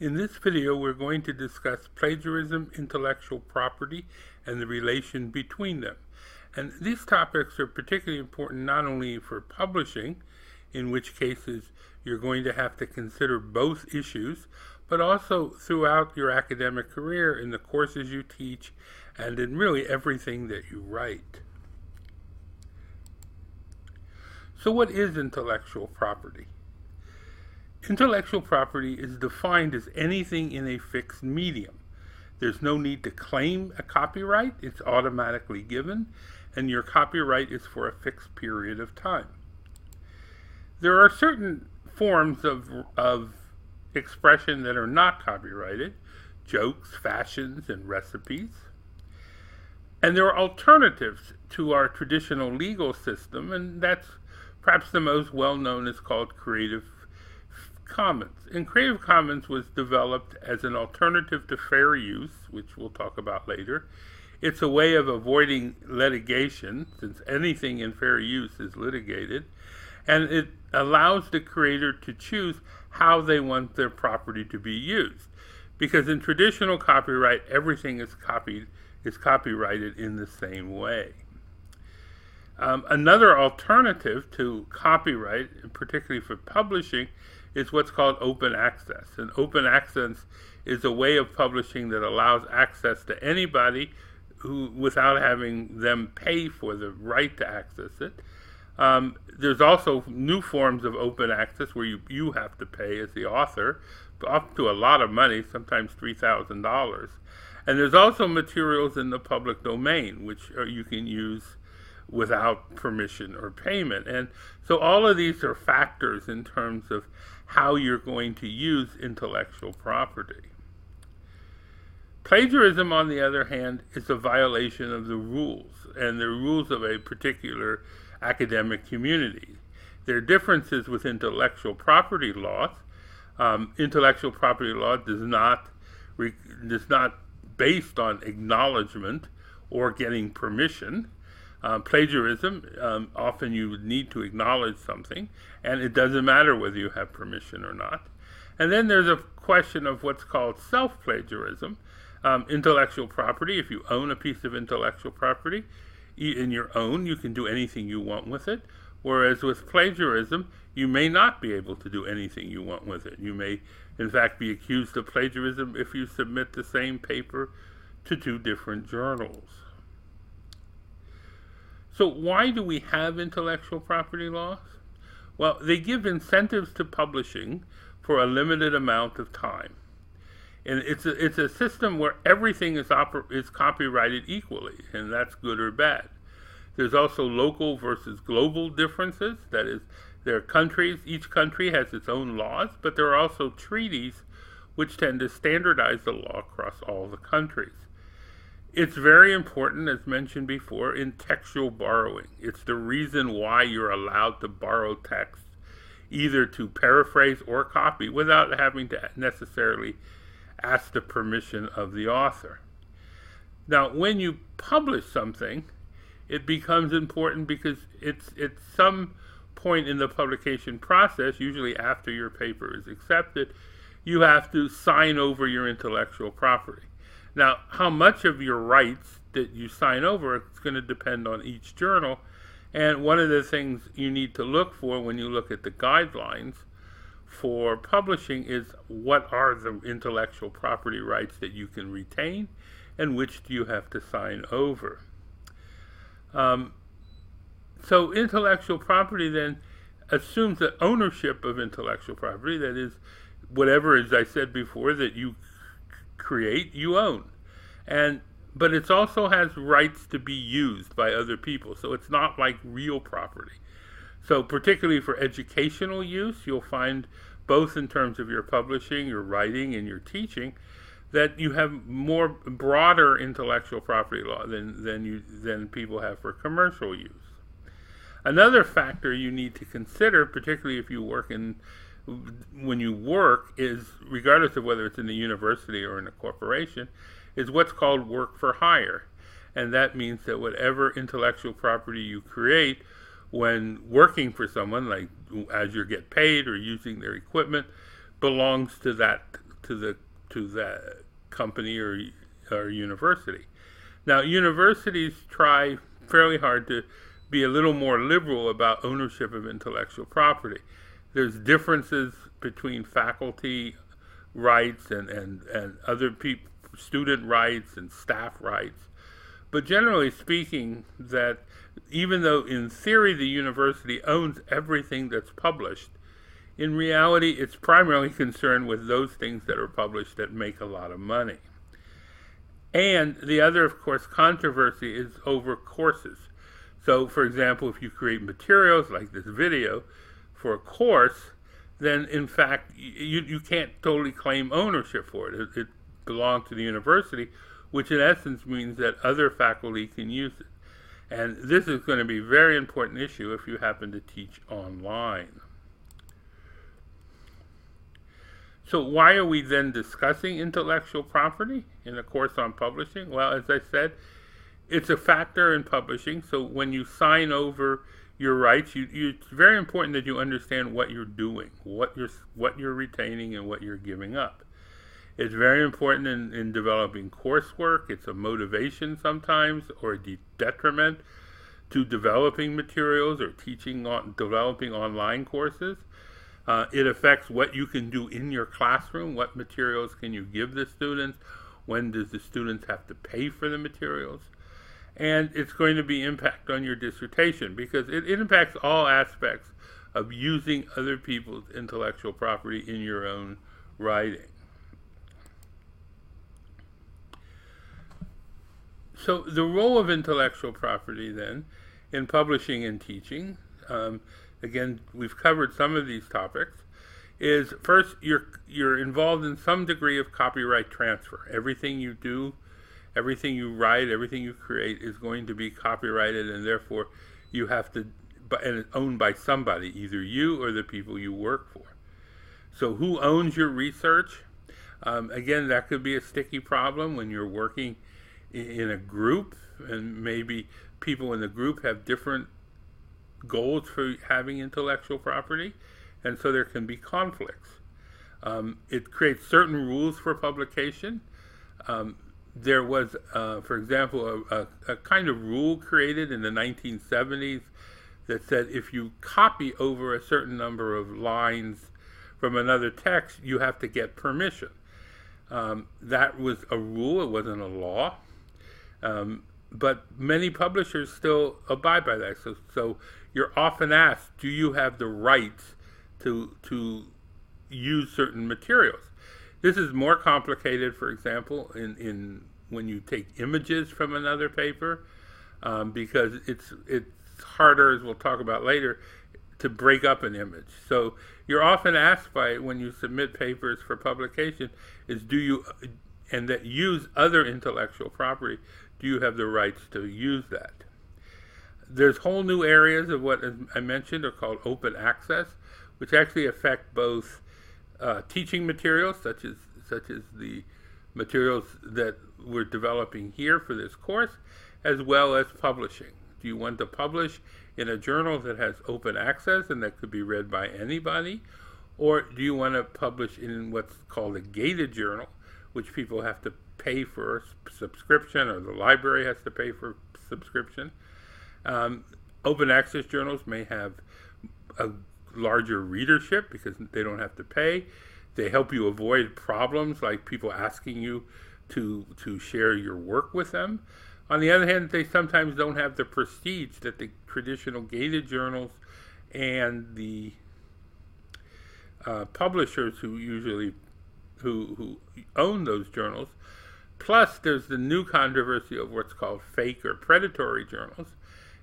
In this video, we're going to discuss plagiarism, intellectual property, and the relation between them. And these topics are particularly important not only for publishing, in which cases you're going to have to consider both issues, but also throughout your academic career in the courses you teach and in really everything that you write. So what is intellectual property? Intellectual property is defined as anything in a fixed medium. There's no need to claim a copyright, it's automatically given, and your copyright is for a fixed period of time. There are certain forms of expression that are not copyrighted, jokes, fashions, and recipes. And there are alternatives to our traditional legal system, and that's perhaps the most well-known is called Creative Commons. And Creative Commons was developed as an alternative to fair use, which we'll talk about later. It's a way of avoiding litigation, since anything in fair use is litigated, and it allows the creator to choose how they want their property to be used. Because in traditional copyright, everything is copyrighted in the same way. Another alternative to copyright, particularly for publishing, is what's called open access. And open access is a way of publishing that allows access to anybody without having them pay for the right to access it. There's also new forms of open access where you have to pay as the author, up to a lot of money, sometimes $3,000. And there's also materials in the public domain, which you can use without permission or payment. And so all of these are factors in terms of how you're going to use intellectual property. Plagiarism, on the other hand, is a violation of the rules, and the rules of a particular academic community. There are differences with intellectual property laws. Intellectual property law is not based on acknowledgement or getting permission. Plagiarism, often you would need to acknowledge something, and it doesn't matter whether you have permission or not. And then there's a question of what's called self-plagiarism. Intellectual property, if you own a piece of intellectual property in your own, you can do anything you want with it. Whereas with plagiarism, you may not be able to do anything you want with it. You may, in fact, be accused of plagiarism if you submit the same paper to two different journals. So why do we have intellectual property laws? Well, they give incentives to publishing for a limited amount of time. And it's a system where everything is copyrighted equally, and that's good or bad. There's also local versus global differences. That is, there are countries, each country has its own laws, but there are also treaties which tend to standardize the law across all the countries. It's very important, as mentioned before, in textual borrowing. It's the reason why you're allowed to borrow text, either to paraphrase or copy, without having to necessarily ask the permission of the author. Now, when you publish something, it becomes important because it's at some point in the publication process, usually after your paper is accepted, you have to sign over your intellectual property. Now, how much of your rights that you sign over is going to depend on each journal, and one of the things you need to look for when you look at the guidelines for publishing is what are the intellectual property rights that you can retain and which do you have to sign over. So intellectual property then assumes that ownership of intellectual property, that is, whatever, as I said before, that you create, you own. But it also has rights to be used by other people, so it's not like real property. So particularly for educational use, you'll find both in terms of your publishing, your writing, and your teaching, that you have more broader intellectual property law than people have for commercial use. Another factor you need to consider, particularly if you work when you work, is, regardless of whether it's in a university or in a corporation, is what's called work for hire. And that means that whatever intellectual property you create when working for someone, like as you get paid or using their equipment, belongs to to that company or university. Now, universities try fairly hard to be a little more liberal about ownership of intellectual property. There's differences between faculty rights and other people, student rights and staff rights. But generally speaking, that even though in theory the university owns everything that's published, in reality it's primarily concerned with those things that are published that make a lot of money. And the other, of course, controversy is over courses. So, for example, if you create materials like this video for a course, then in fact you can't totally claim ownership for it. It belongs to the university, which in essence means that other faculty can use it. And this is going to be a very important issue if you happen to teach online. So why are we then discussing intellectual property in a course on publishing? Well, as I said, it's a factor in publishing. So when you sign over your rights, it's very important that you understand what you're doing, what you're retaining and what you're giving up. It's very important in developing coursework. It's a motivation sometimes, or a detriment to developing materials or developing online courses. It affects what you can do in your classroom. What materials can you give the students? When does the students have to pay for the materials? And it's going to be impact on your dissertation, because it impacts all aspects of using other people's intellectual property in your own writing. So the role of intellectual property then in publishing and teaching, again, we've covered some of these topics, is first you're involved in some degree of copyright transfer. Everything you do, everything you write, everything you create is going to be copyrighted, and therefore you have to, and it's owned by somebody, either you or the people you work for. So who owns your research? Again, that could be a sticky problem when you're working in a group, and maybe people in the group have different goals for having intellectual property, and so there can be conflicts. It creates certain rules for publication. There was, for example, a kind of rule created in the 1970s that said if you copy over a certain number of lines from another text, you have to get permission. That was a rule, it wasn't a law. But many publishers still abide by that. So you're often asked, do you have the rights to use certain materials? This is more complicated, for example, in when you take images from another paper, because it's harder, as we'll talk about later, to break up an image. So you're often asked when you submit papers for publication, is and that use other intellectual property, do you have the rights to use that? There's whole new areas of what I mentioned are called open access, which actually affect both teaching materials, such as the materials that we're developing here for this course, as well as publishing. Do you want to publish in a journal that has open access and that could be read by anybody? Or do you want to publish in what's called a gated journal, which people have to pay for a subscription, or the library has to pay for subscription? Open access journals may have a larger readership because they don't have to pay. They help you avoid problems like people asking you to share your work with them. On the other hand, they sometimes don't have the prestige that the traditional gated journals and the publishers who own those journals. Plus, there's the new controversy of what's called fake or predatory journals.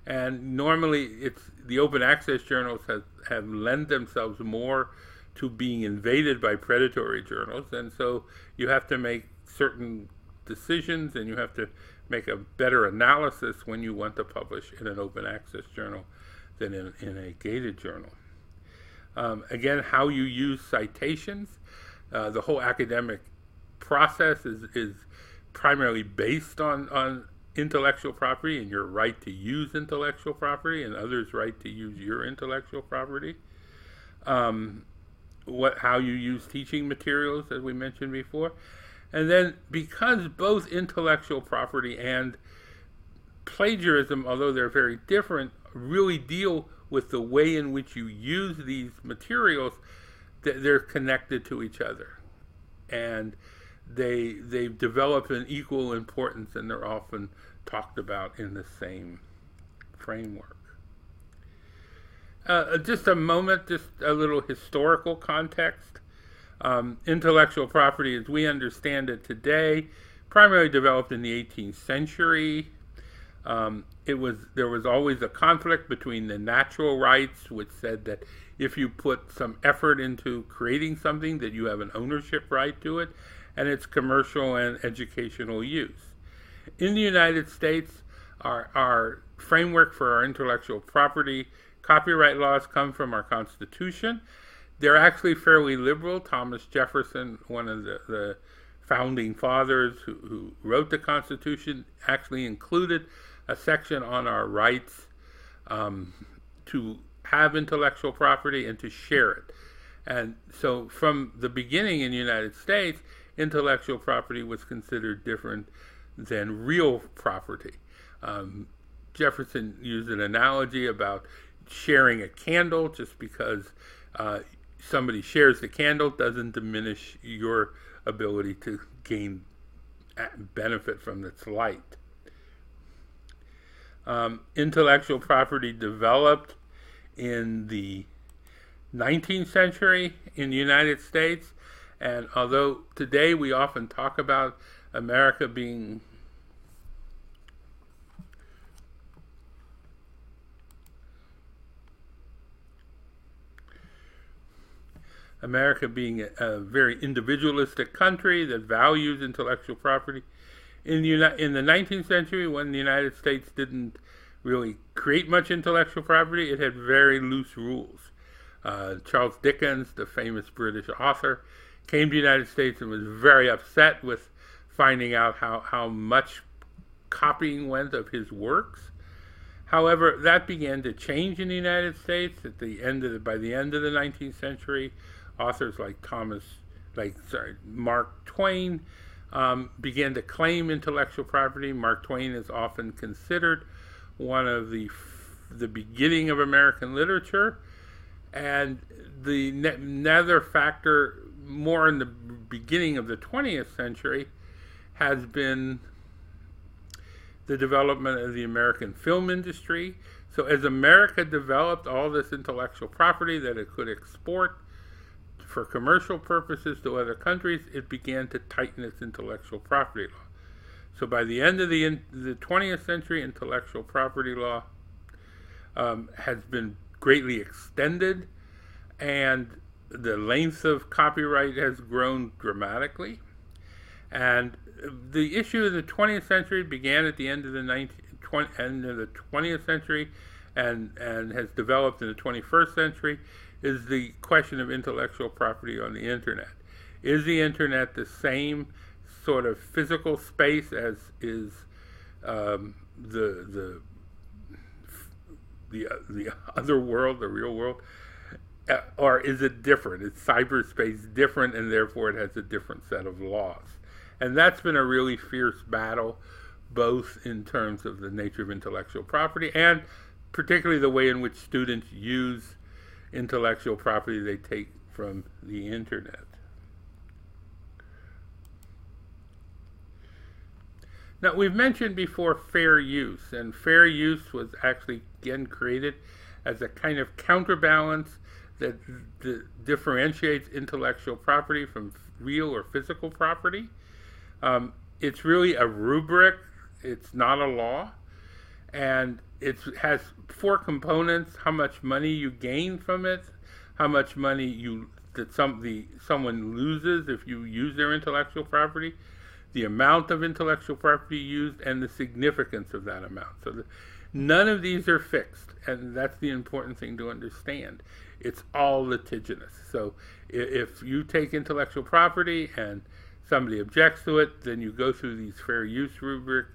And normally, the open access journals have lent themselves more to being invaded by predatory journals. And so you have to make certain decisions, and you have to make a better analysis when you want to publish in an open access journal than in a gated journal. Again, how you use citations. The whole academic process is primarily based on intellectual property and your right to use intellectual property and others' right to use your intellectual property. how you use teaching materials, as we mentioned before. And then because both intellectual property and plagiarism, although they're very different, really deal with the way in which you use these materials, they're connected to each other. And they've developed an equal importance, and they're often talked about in the same framework. Just a moment, just a little historical context. Intellectual property, as we understand it today, primarily developed in the 18th century. There was always a conflict between the natural rights, which said that if you put some effort into creating something, that you have an ownership right to it, and its commercial and educational use. In the United States, our framework for our intellectual property copyright laws come from our Constitution. They're actually fairly liberal. Thomas Jefferson, one of the founding fathers who wrote the Constitution, actually included a section on our rights to have intellectual property and to share it. And so from the beginning in the United States, intellectual property was considered different than real property. Jefferson used an analogy about sharing a candle. Just because somebody shares the candle doesn't diminish your ability to gain benefit from its light. Intellectual property developed in the 19th century in the United States, and although today we often talk about America being a very individualistic country that values intellectual property, in the 19th century, when the United States didn't really create much intellectual property, it had very loose rules. Charles Dickens, the famous British author, came to the United States and was very upset with finding out how much copying went of his works. However, that began to change in the United States by the end of the 19th century. Authors like Mark Twain began to claim intellectual property. Mark Twain is often considered one of the beginning of American literature, and another factor more in the beginning of the 20th century has been the development of the American film industry. So as America developed all this intellectual property that it could export for commercial purposes to other countries, it began to tighten its intellectual property law. So by the end of the 20th century, intellectual property law has been greatly extended, and the length of copyright has grown dramatically. And the issue of the 20th century began at the end of the 20th century and has developed in the 21st century, is the question of intellectual property on the internet. Is the internet the same sort of physical space as is the other world, the real world? Or is it different? Is cyberspace different, and therefore it has a different set of laws? And that's been a really fierce battle, both in terms of the nature of intellectual property and particularly the way in which students use intellectual property they take from the internet. Now, we've mentioned before fair use, and fair use was actually again created as a kind of counterbalance that differentiates intellectual property from real or physical property. It's really a rubric, it's not a law, and it has four components: how much money you gain from it, how much money someone loses if you use their intellectual property, the amount of intellectual property used, and the significance of that amount. So none of these are fixed, and that's the important thing to understand. It's all litigious. So if you take intellectual property and somebody objects to it, then you go through these fair use rubric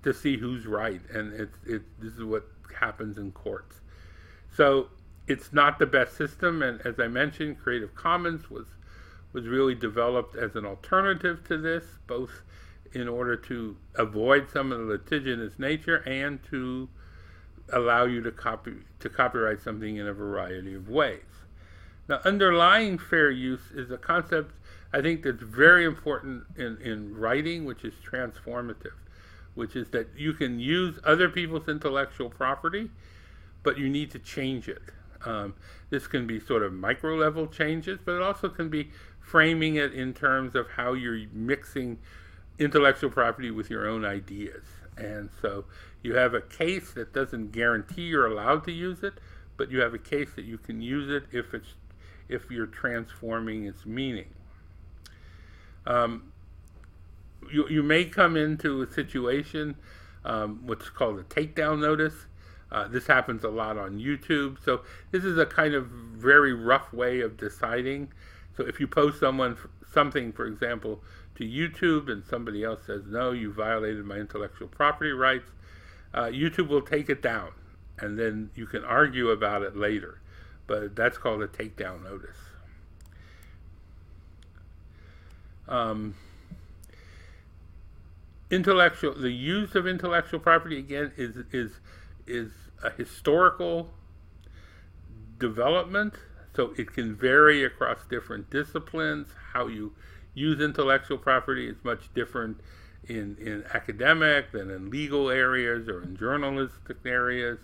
to see who's right, and this is what happens in courts. So It's not the best system, and as I mentioned, Creative Commons was really developed as an alternative to this, both in order to avoid some of the litigious nature and to allow you to copyright something in a variety of ways. Now, underlying fair use is a concept I think that's very important in writing, which is transformative, which is that you can use other people's intellectual property, but you need to change it. This can be sort of micro-level changes, but it also can be framing it in terms of how you're mixing intellectual property with your own ideas. And so you have a case that doesn't guarantee you're allowed to use it, but you have a case that you can use it if you're transforming its meaning. You may come into a situation, what's called a takedown notice. This happens a lot on YouTube. So this is a kind of very rough way of deciding. So if you post something, for example, to YouTube and somebody else says, no, you violated my intellectual property rights, YouTube will take it down. And then you can argue about it later. But that's called a takedown notice. The use of intellectual property, again, is a historical development, so it can vary across different disciplines. How you use intellectual property is much different in academic than in legal areas or in journalistic areas.